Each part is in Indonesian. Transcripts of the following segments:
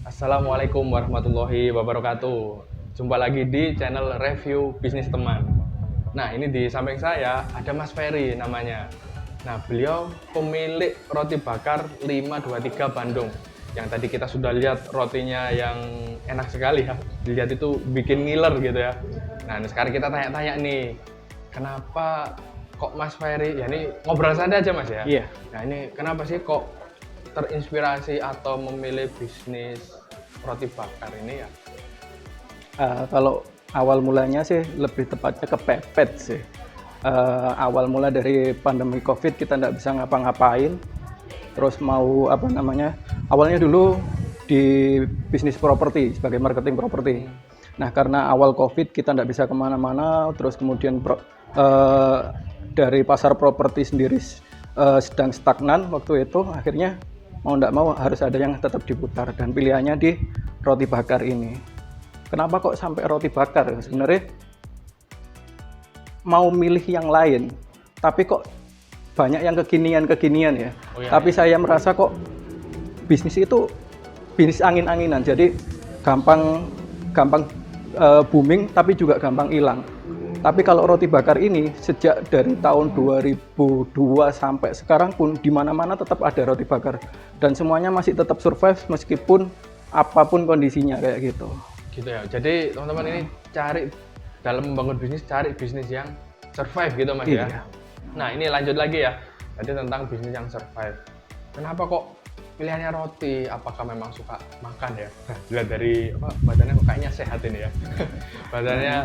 Assalamualaikum warahmatullahi wabarakatuh. Jumpa lagi di channel review bisnis teman. Nah, ini di samping saya ada Mas Ferry namanya. Nah, beliau pemilik roti bakar 523 Bandung. Yang tadi kita sudah lihat rotinya yang enak sekali ya. Dilihat itu bikin ngiler gitu ya. Nah, ini sekarang kita tanya-tanya nih. Kenapa kok Mas Ferry, ya ini ngobrol santai aja Mas ya. Iya. Nah, ini kenapa sih kok terinspirasi atau memilih bisnis roti bakar ini ya? Kalau awal mulanya sih lebih tepatnya kepepet sih. Awal mula dari pandemi COVID kita nggak bisa ngapa-ngapain. Terus mau awalnya dulu di bisnis properti sebagai marketing properti. Nah karena awal COVID kita nggak bisa kemana-mana. Terus kemudian dari pasar properti sendiri sedang stagnan waktu itu, akhirnya mau nggak mau harus ada yang tetap diputar dan pilihannya di roti bakar ini. Kenapa kok sampai roti bakar? Sebenarnya mau milih yang lain, tapi kok banyak yang kekinian ya. Oh, iya, Tapi iya. saya merasa kok bisnis itu bisnis angin-anginan, jadi gampang booming tapi juga gampang hilang. Tapi kalau roti bakar ini sejak dari tahun 2002 sampai sekarang pun di mana-mana tetap ada roti bakar dan semuanya masih tetap survive meskipun apapun kondisinya kayak gitu. Gitu ya. Jadi teman-teman ini cari dalam membangun bisnis, cari bisnis yang survive gitu Mas ya. Iya. Nah, ini lanjut lagi ya. Tadi tentang bisnis yang survive. Kenapa kok pilihannya roti? Apakah memang suka makan ya? Dilihat dari badannya kok kayaknya sehat ini ya. Badannya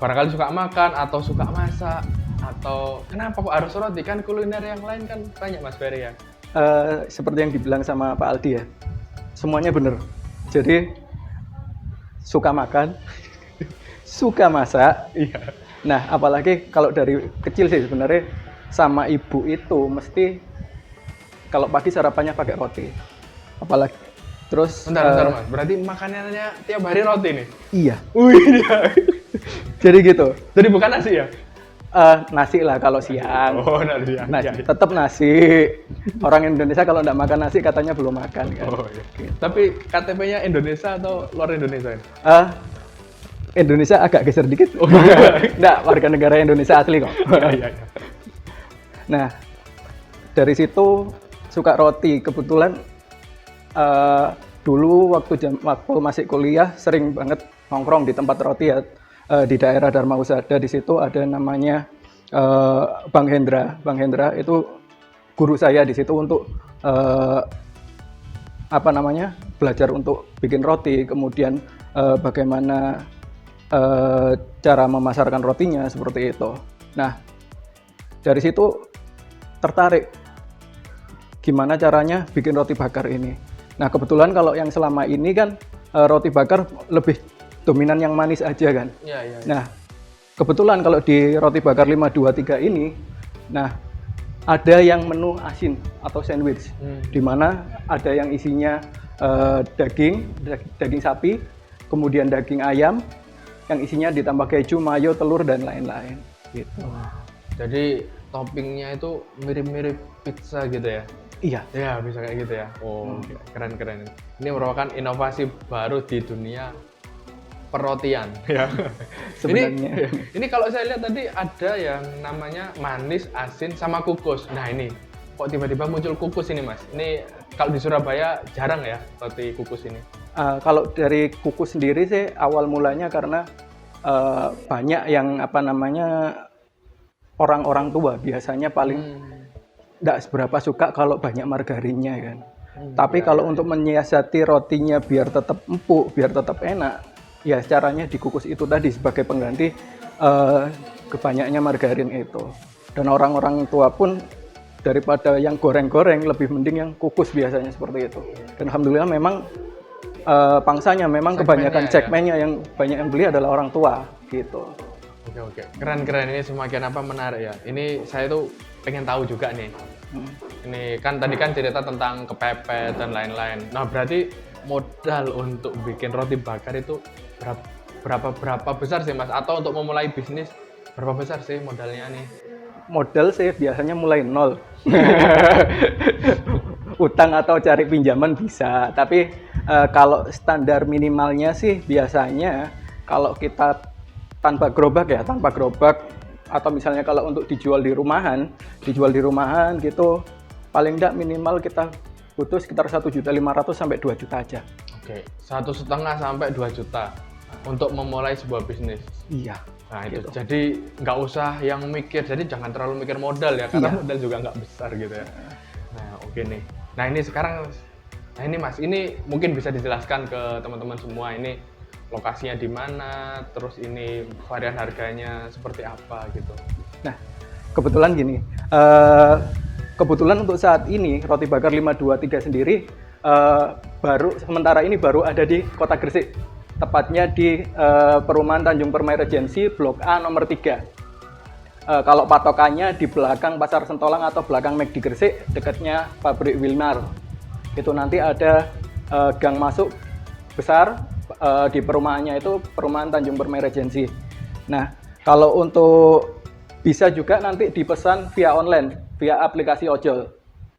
barangkali suka makan atau suka masak, atau kenapa kok harus roti? Kan kuliner yang lain kan banyak Mas Ferry ya. Seperti yang dibilang sama Pak Aldi ya, semuanya bener. Jadi suka makan, suka masak. Iya. Nah, apalagi kalau dari kecil sih sebenarnya sama ibu itu mesti kalau pagi sarapannya pakai roti. Apalagi terus Bentar Mas. Berarti makanannya tiap hari roti nih? iya. Wih, Jadi gitu. jadi bukan nasi ya? Nasi lah kalau siang. Oh, nasi ya. Nasi, Iya, iya. tetap nasi. Orang Indonesia kalau nggak makan nasi katanya belum makan kan. Oh, iya. Tapi KTP-nya Indonesia atau luar Indonesia ini? Indonesia agak geser dikit. Oh, iya. Nggak, warga negara Indonesia asli kok. Iya, iya, iya. Nah, dari situ suka roti. Kebetulan dulu waktu masih kuliah sering banget nongkrong di tempat roti ya, di daerah Dharma Husada. Di situ ada namanya Bang Hendra. Bang Hendra itu guru saya di situ untuk belajar untuk bikin roti, kemudian bagaimana cara memasarkan rotinya seperti itu. Nah, dari situ tertarik gimana caranya bikin roti bakar ini. Nah, kebetulan kalau yang selama ini kan roti bakar lebih dominan yang manis aja kan. Iya, iya. Nah, kebetulan kalau di roti bakar 523 ini, nah ada yang menu asin atau sandwich, di mana ada yang isinya daging sapi, kemudian daging ayam, yang isinya ditambah keju, mayo, telur, dan lain-lain. Gitu. Jadi toppingnya itu mirip-mirip pizza gitu ya? Iya. Ya, bisa kayak gitu ya. Oh, keren-keren. Ini merupakan inovasi baru di dunia perrotian ya. Sebenarnya. Ini kalau saya lihat tadi ada yang namanya manis, asin, sama kukus. Nah, ini kok tiba-tiba muncul kukus ini, Mas? Ini kalau di Surabaya jarang ya roti kukus ini. Kalau dari kukus sendiri sih awal mulanya karena banyak yang orang-orang tua biasanya paling tidak seberapa suka kalau banyak margarinnya kan. Tapi kalau untuk menyiasati rotinya biar tetap empuk, biar tetap enak, ya caranya dikukus itu tadi sebagai pengganti kebanyaknya margarin itu. Dan orang-orang tua pun daripada yang goreng-goreng lebih mending yang kukus biasanya seperti itu. Dan alhamdulillah memang pangsanya memang kebanyakan segmennya yang banyak yang beli adalah orang tua gitu. Oke. Keren-keren, ini semakin menarik ya. Ini saya tuh pengen tahu juga nih. Ini kan tadi kan cerita tentang kepepet dan lain-lain. Nah, berarti modal untuk bikin roti bakar itu berapa besar sih Mas? Atau untuk memulai bisnis berapa besar sih modalnya nih? Modal sih biasanya mulai nol. Utang atau cari pinjaman bisa, tapi Kalau standar minimalnya sih biasanya kalau kita tanpa gerobak atau misalnya kalau untuk dijual di rumahan gitu paling enggak minimal kita butuh sekitar 1.500.000 sampai 2 juta aja. Oke, 1,5 sampai 2 juta untuk memulai sebuah bisnis. Iya. Nah itu, Gitu. jadi nggak usah yang mikir, jadi jangan terlalu mikir modal ya, karena Iya. modal juga nggak besar gitu ya. Nah oke nih, nah ini sekarang, nah ini Mas, ini mungkin bisa dijelaskan ke teman-teman semua, ini lokasinya di mana, terus ini varian harganya seperti apa gitu. Nah, kebetulan gini, kebetulan untuk saat ini Roti Bakar 523 sendiri sementara ini baru ada di Kota Gresik. Tepatnya di perumahan Tanjung Permai Regency Blok A nomor 3. Kalau patokannya di belakang Pasar Sentolang atau belakang McD Gresik, dekatnya pabrik Wilmar. Itu nanti ada gang masuk besar di perumahannya itu perumahan Tanjung Permai Regency. Nah, kalau untuk bisa juga nanti dipesan via online, via aplikasi ojol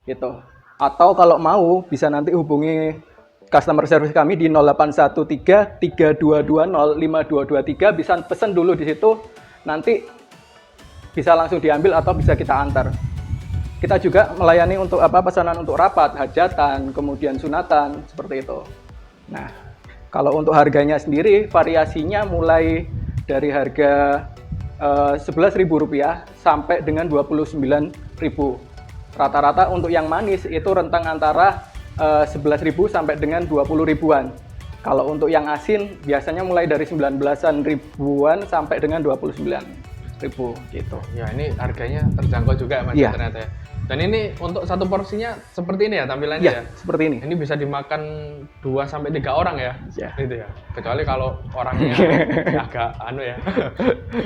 gitu. Atau kalau mau bisa nanti hubungi customer service kami di 0813 3220 5223, bisa pesan dulu di situ, nanti bisa langsung diambil atau bisa kita antar. Kita juga melayani untuk pesanan untuk rapat, hajatan, kemudian sunatan, seperti itu. Nah, kalau untuk harganya sendiri variasinya mulai dari harga Rp11.000 sampai dengan Rp29.000. Rata-rata untuk yang manis itu rentang antara 11.000 sampai dengan 20 ribuan. Kalau untuk yang asin biasanya mulai dari 19-an ribuan sampai dengan 29.000 gitu. Ya ini harganya terjangkau juga Mas Iya. ternyata ya. Dan ini untuk satu porsinya seperti ini ya tampilannya Iya, ya? seperti ini. Ini bisa dimakan 2 sampai 3 orang ya? Iya. Gitu ya. Kecuali kalau orangnya agak ya.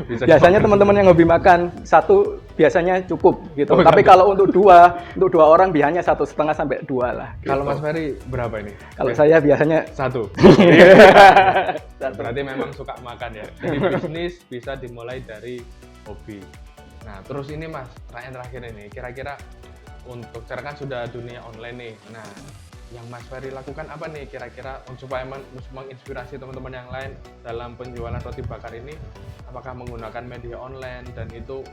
Bisa Biasanya dimakan. teman-teman yang hobi makan satu biasanya cukup gitu. Oh, Tapi iya. kalau untuk dua orang biasanya 1,5 sampai 2 lah. Gitu. Kalau Mas Ferry berapa ini? Kalau saya biasanya Satu. Berarti memang suka makan ya. Jadi bisnis bisa dimulai dari hobi. Nah, terus ini Mas, terakhir ini, kira-kira untuk cara kan sudah dunia online nih. Nah, yang Mas Ferry lakukan apa nih kira-kira supaya menginspirasi teman-teman yang lain dalam penjualan roti bakar ini? Apakah menggunakan media online dan itu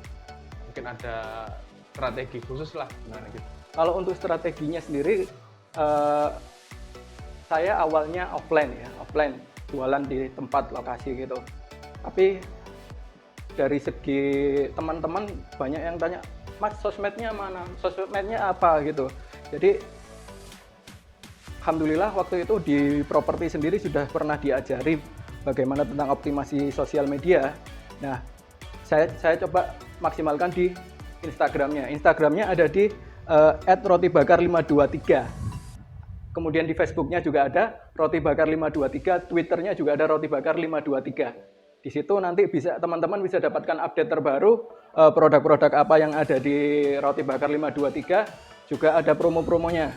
mungkin ada strategi khusus lah, gimana gitu? kalau untuk strateginya sendiri saya awalnya offline jualan di tempat lokasi gitu. Tapi dari segi teman-teman banyak yang tanya, Mas sosmednya mana? Sosmednya apa gitu. Jadi alhamdulillah waktu itu di properti sendiri sudah pernah diajari bagaimana tentang optimasi sosial media. Nah, saya coba maksimalkan di Instagramnya. Instagramnya ada di @rotibakar523. Kemudian di Facebooknya juga ada Roti Bakar 523, Twitternya juga ada Roti Bakar 523. Di situ nanti teman-teman bisa dapatkan update terbaru produk-produk apa yang ada di Roti Bakar 523, juga ada promo-promonya.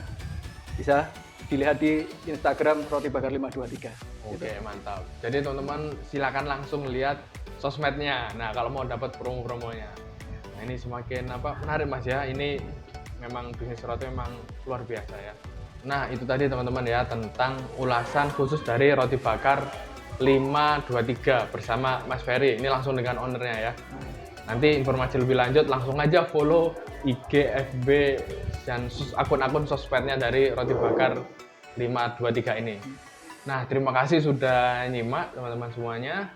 Bisa dilihat di Instagram Roti Bakar 523. Oke, mantap. Jadi teman-teman silakan langsung lihat sosmednya. Nah, kalau mau dapat promo-promonya. Nah, ini semakin menarik Mas ya. Ini memang bisnis roti memang luar biasa ya. Nah, itu tadi teman-teman ya tentang ulasan khusus dari Roti Bakar 523 bersama Mas Ferry. Ini langsung dengan ownernya ya. Nanti informasi lebih lanjut langsung aja follow IG, FB, dan akun-akun sosmednya dari Roti Bakar 523 ini. Nah, terima kasih sudah nyimak teman-teman semuanya.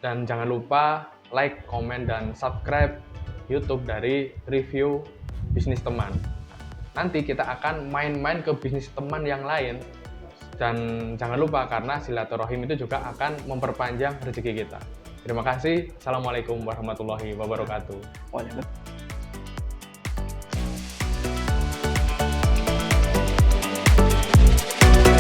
Dan jangan lupa like, komen, dan subscribe YouTube dari Review Bisnis Teman. Nanti kita akan main-main ke bisnis teman yang lain. Dan jangan lupa karena silaturahim itu juga akan memperpanjang rezeki kita. Terima kasih. Assalamualaikum warahmatullahi wabarakatuh. Waalaikumsalam.